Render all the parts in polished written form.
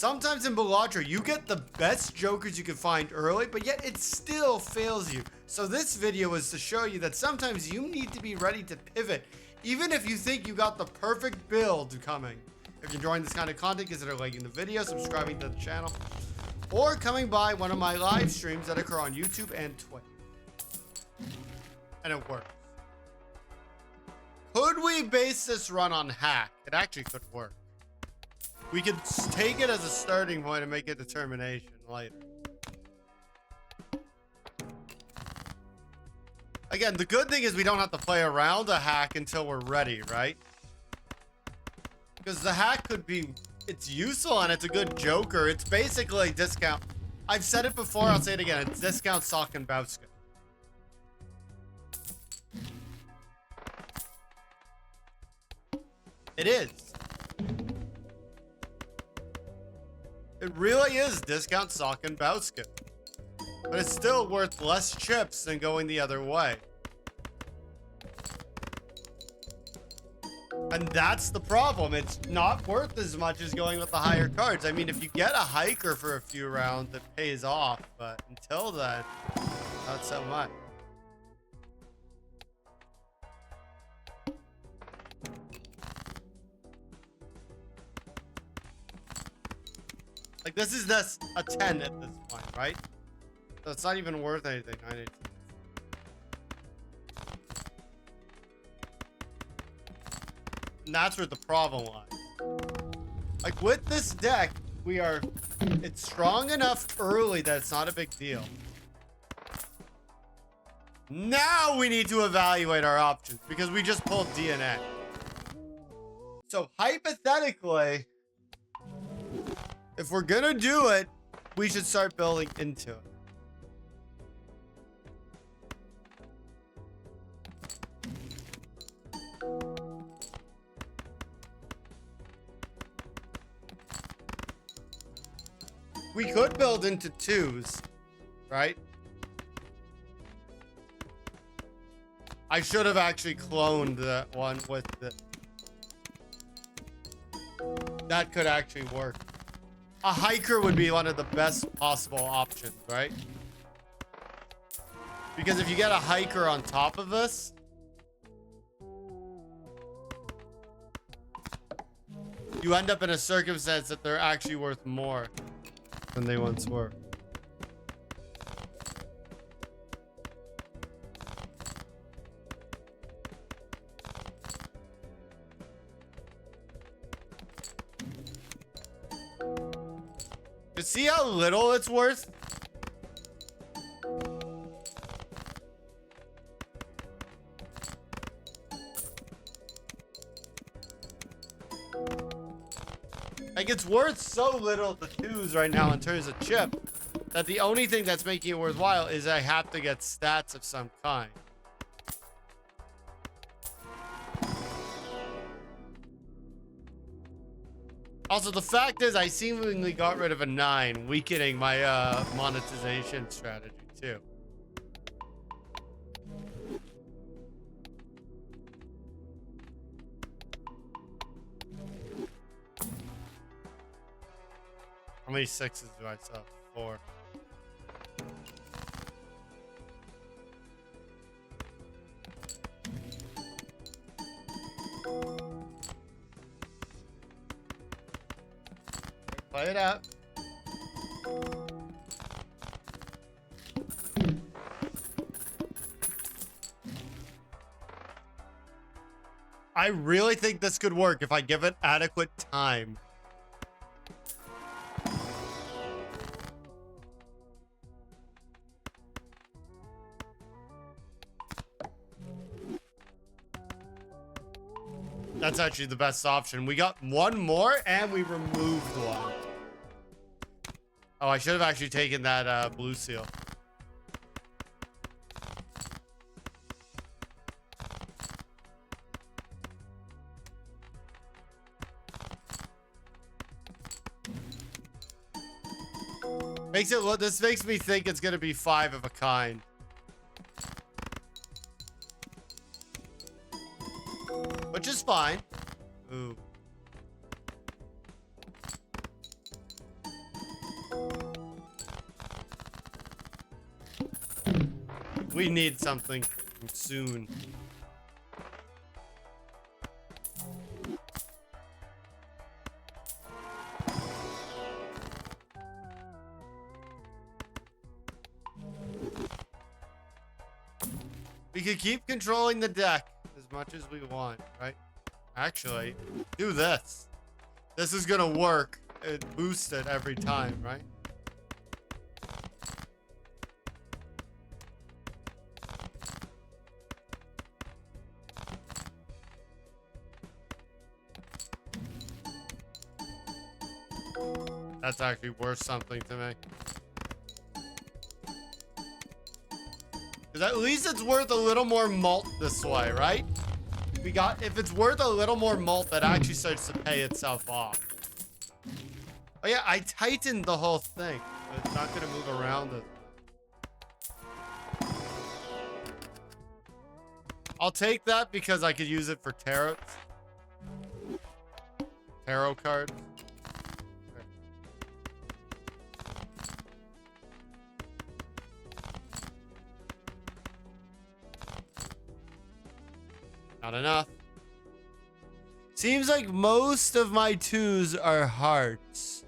Sometimes in Balatro, you get the best jokers you can find early, but yet it still fails you. So this video is to show you that sometimes you need to be ready to pivot, even if you think you got the perfect build coming. If you're enjoying this kind of content, consider liking the video, subscribing to the channel, or coming by one of my live streams that occur on YouTube and Twitch. And it works. Could we base this run on hack? It actually could work. We could take it as a starting point and make a determination later. Again, the good thing is we don't have to play around a hack until we're ready, right? Because the hack could be, it's useful and it's a good joker. It's basically discount. I've said it before, I'll say it again. It's discount Sock and Bowska. It is. It really is discount Sock and Bowska. But it's still worth less chips than going the other way. And that's the problem. It's not worth as much as going with the higher cards. I mean, if you get a hiker for a few rounds, it pays off. But until then, not so much. Like, this is a 10 at this point, right? So it's not even worth anything. And that's where the problem lies. Like, with this deck, it's strong enough early that it's not a big deal. Now we need to evaluate our options because we just pulled DNA. So hypothetically, if we're gonna do it, we should start building into it. We could build into 2s, right? I should have actually cloned that one with the... That could actually work. A hiker would be one of the best possible options, right? Because if you get a hiker on top of this, you end up in a circumstance that they're actually worth more than they once were. To see how little it's worth. Like, it's worth so little to 2s right now in terms of chip that the only thing that's making it worthwhile is I have to get stats of some kind. Also, the fact is I seemingly got rid of a 9, weakening my monetization strategy too. How many 6s do I sell? 4. Play it out. I really think this could work if I give it adequate time. That's actually the best option. We got one more and we removed one. Oh, I should have actually taken that blue seal. Makes it look, this makes me think it's gonna be 5 of a kind. Which is fine. Ooh. We need something soon. We could keep controlling the deck as much as we want, right? Actually, do this. This is gonna work. It boosts it every time, right? That's actually worth something to me. Because at least it's worth a little more malt this way, right? If it's worth a little more malt, that actually starts to pay itself off. Oh yeah, I tightened the whole thing. But it's not gonna move around it. I'll take that because I could use it for tarot cards. Not enough. Seems like most of my twos are hearts.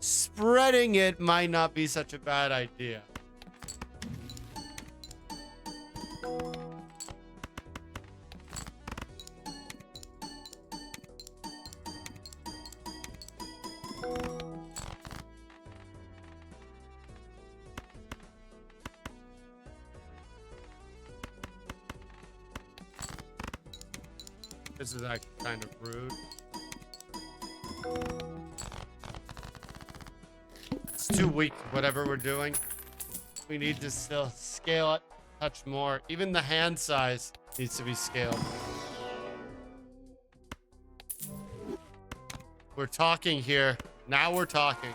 Spreading it might not be such a bad idea. This is actually kind of rude. It's too weak, whatever we're doing. We need to still scale it, touch more. Even the hand size needs to be scaled. We're talking here. Now we're talking.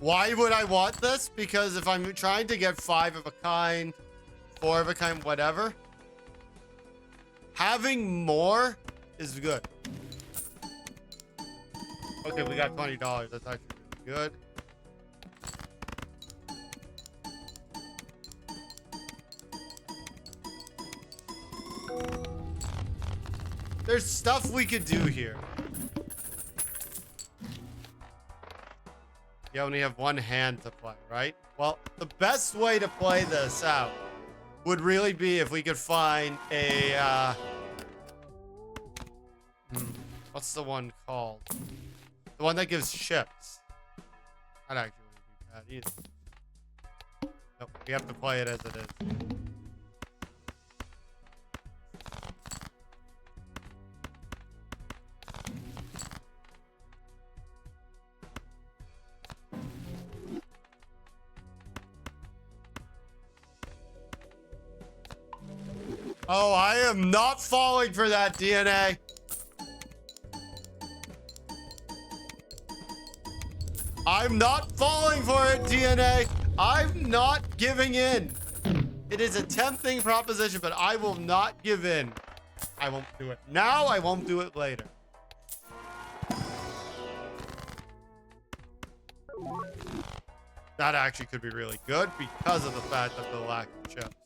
Why would I want this? Because if I'm trying to get 5 of a kind, 4 of a kind, whatever, having more is good. Okay, we got $20. That's actually good. There's stuff we could do here. You only have one hand to play, right? Well, the best way to play this out would really be if we could find a, what's the one called? The one that gives chips. That actually wouldn't be bad either. Nope, we have to play it as it is. Oh, I am not falling for that, DNA. I'm not falling for it, DNA. I'm not giving in. It is a tempting proposition, but I will not give in. I won't do it now. I won't do it later. That actually could be really good because of the fact of the lack of chips.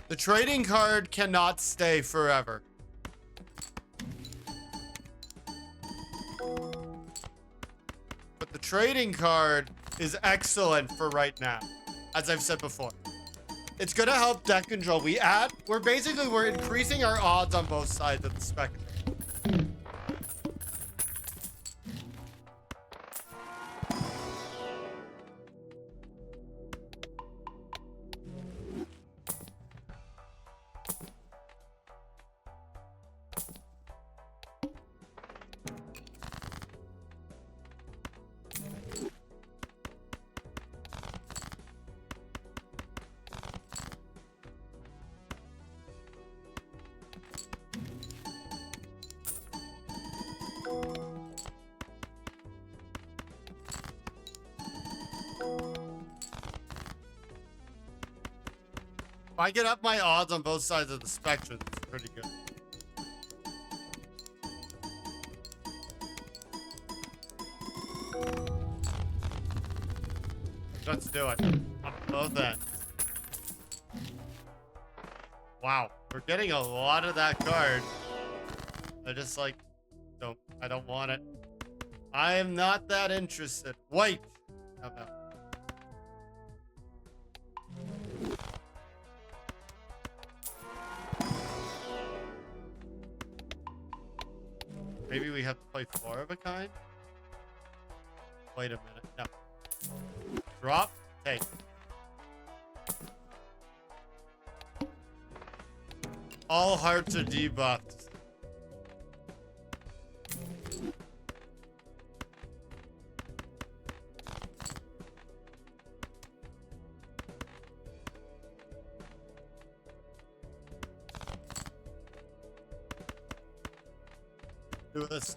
The trading card cannot stay forever. But the trading card is excellent for right now, as I've said before. It's gonna help deck control. We're increasing our odds on both sides of the spectrum. If I get up my odds on both sides of the spectrum, it's pretty good. Let's do it. On both ends. Wow, we're getting a lot of that card. I just like, I don't want it. I am not that interested. Wait. How about? Maybe we have to play 4 of a kind? Wait a minute. No. Drop. Take. All hearts are debuffed. Do this.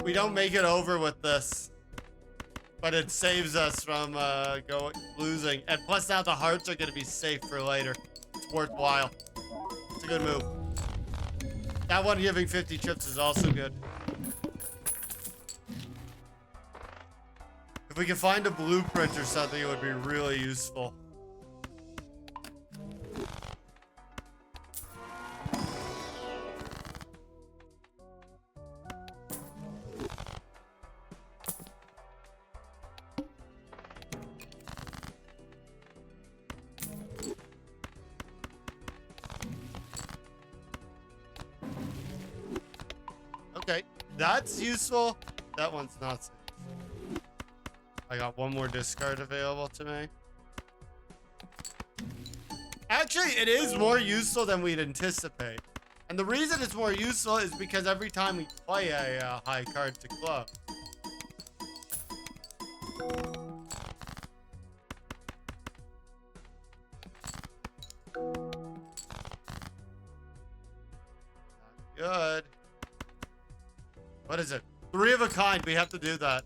We don't make it over with this, but it saves us from losing. And plus now the hearts are going to be safe for later. It's worthwhile. It's a good move. That one giving 50 chips is also good. If we can find a blueprint or something, it would be really useful. Okay, that's useful. That one's not so useful. I got one more discard available to me. Actually, it is more useful than we'd anticipate. And the reason it's more useful is because every time we play a high card to club. Not good. What is it? 3 of a kind. We have to do that.